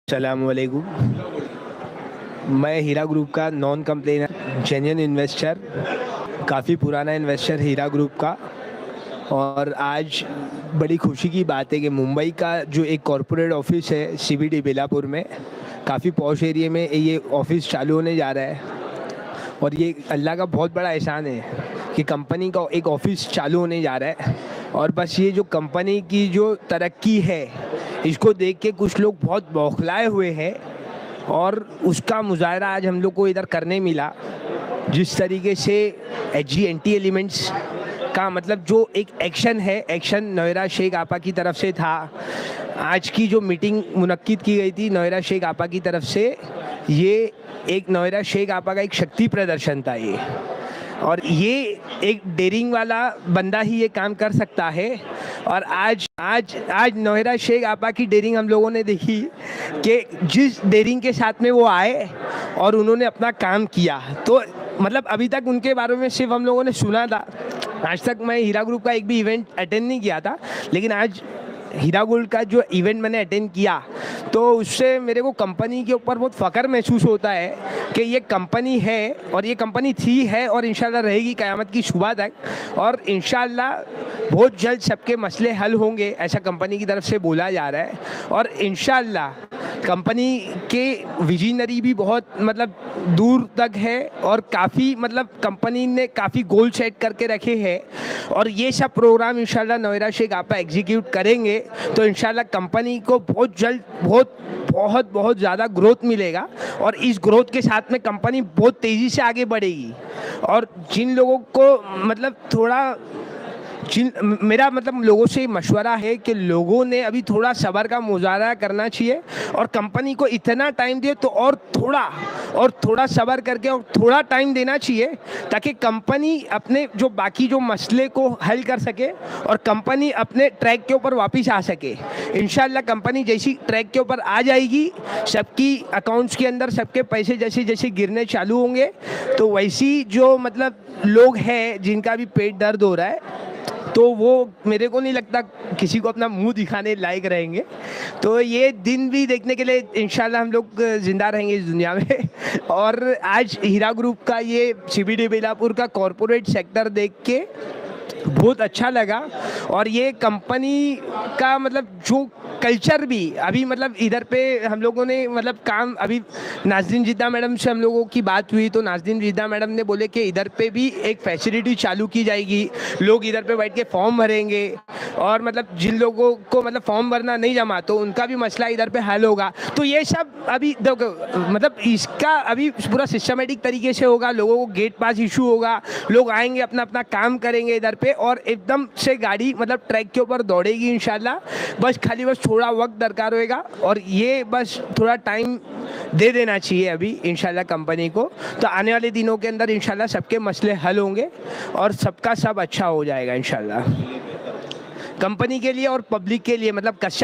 अस्सलामुअलैकुम। मैं हीरा ग्रुप का नॉन कंप्लेनर जेन्युइन इन्वेस्टर, काफ़ी पुराना इन्वेस्टर हीरा ग्रुप का। और आज बड़ी खुशी की बात है कि मुंबई का जो एक कॉरपोरेट ऑफिस है सीबीडी बेलापुर में, काफ़ी पॉश एरिया में ये ऑफिस चालू होने जा रहा है। और ये अल्लाह का बहुत बड़ा एहसान है कि कंपनी का एक ऑफिस चालू होने जा रहा है। और बस ये जो कंपनी की जो तरक्की है, इसको देख के कुछ लोग बहुत बौखलाए हुए हैं और उसका मुजाहरा आज हम लोग को इधर करने मिला। जिस तरीके से एचजीएनटी एलिमेंट्स का मतलब जो एक एक्शन है, एक्शन नोयरा शेख आपा की तरफ से था। आज की जो मीटिंग मुनक्किद की गई थी नोयरा शेख आपा की तरफ से, ये एक नोयरा शेख आपा का एक शक्ति प्रदर्शन था ये। और ये एक डेयरिंग वाला बंदा ही ये काम कर सकता है। और आज आज आज नोयरा शेख आपा की डेयरिंग हम लोगों ने देखी कि जिस डेयरिंग के साथ में वो आए और उन्होंने अपना काम किया, तो मतलब अभी तक उनके बारे में सिर्फ हम लोगों ने सुना था। आज तक मैं हीरा ग्रुप का एक भी इवेंट अटेंड नहीं किया था, लेकिन आज हीरा गोल्ड का जो इवेंट मैंने अटेंड किया तो उससे मेरे को कंपनी के ऊपर बहुत फ़ख्र महसूस होता है कि ये कंपनी है और ये कंपनी थी है और इंशाल्लाह रहेगी क़यामत की सुबह तक। और इंशाल्लाह बहुत जल्द सबके मसले हल होंगे, ऐसा कंपनी की तरफ से बोला जा रहा है। और इंशाल्लाह कंपनी के विजनरी भी बहुत मतलब दूर तक है और काफ़ी मतलब कंपनी ने काफ़ी गोल सेट करके रखे हैं। और ये सब प्रोग्राम इंशाल्लाह नोयरा शेख आपा एग्जीक्यूट करेंगे तो इंशाल्लाह कंपनी को बहुत जल्द बहुत ज़्यादा ग्रोथ मिलेगा। और इस ग्रोथ के साथ में कंपनी बहुत तेज़ी से आगे बढ़ेगी। और जिन लोगों को मतलब मेरा मतलब लोगों से मशवरा है कि लोगों ने अभी थोड़ा सब्र का मुजाहरा करना चाहिए और कंपनी को इतना टाइम दिए तो और थोड़ा सब्र करके और थोड़ा टाइम देना चाहिए, ताकि कंपनी अपने जो बाकी जो मसले को हल कर सके और कंपनी अपने ट्रैक के ऊपर वापस आ सके। इंशाल्लाह कंपनी जैसी ट्रैक के ऊपर आ जाएगी, सबकी अकाउंट्स के अंदर सबके पैसे जैसे जैसे गिरने चालू होंगे, तो वैसी जो मतलब लोग हैं जिनका भी पेट दर्द हो रहा है, तो वो मेरे को नहीं लगता किसी को अपना मुंह दिखाने लायक रहेंगे। तो ये दिन भी देखने के लिए इंशाल्लाह हम लोग ज़िंदा रहेंगे इस दुनिया में। और आज हीरा ग्रुप का ये सीबीडी बेलापुर का कॉरपोरेट सेक्टर देख के बहुत अच्छा लगा। और ये कंपनी का मतलब जो कल्चर भी अभी मतलब इधर पे हम लोगों ने मतलब काम, अभी नाज़रीन जिद्दा मैडम से हम लोगों की बात हुई तो नाज़रीन जिद्दा मैडम ने बोले कि इधर पे भी एक फैसिलिटी चालू की जाएगी, लोग इधर पे बैठ के फॉर्म भरेंगे और मतलब जिन लोगों को मतलब फॉर्म भरना नहीं जमा तो उनका भी मसला इधर पे हल होगा। तो ये सब अभी मतलब इसका अभी पूरा सिस्टमेटिक तरीके से होगा, लोगों को गेट पास इशू होगा, लोग आएंगे अपना अपना काम करेंगे इधर पे और एकदम से गाड़ी मतलब ट्रैक के ऊपर दौड़ेगी इंशाल्लाह। बस थोड़ा वक्त दरकार होएगा और ये बस थोड़ा टाइम दे देना चाहिए अभी इंशाल्लाह कंपनी को। तो आने वाले दिनों के अंदर इंशाल्लाह सबके मसले हल होंगे और सबका सब अच्छा हो जाएगा इंशाल्लाह, कंपनी के लिए और पब्लिक के लिए, मतलब कस्टमर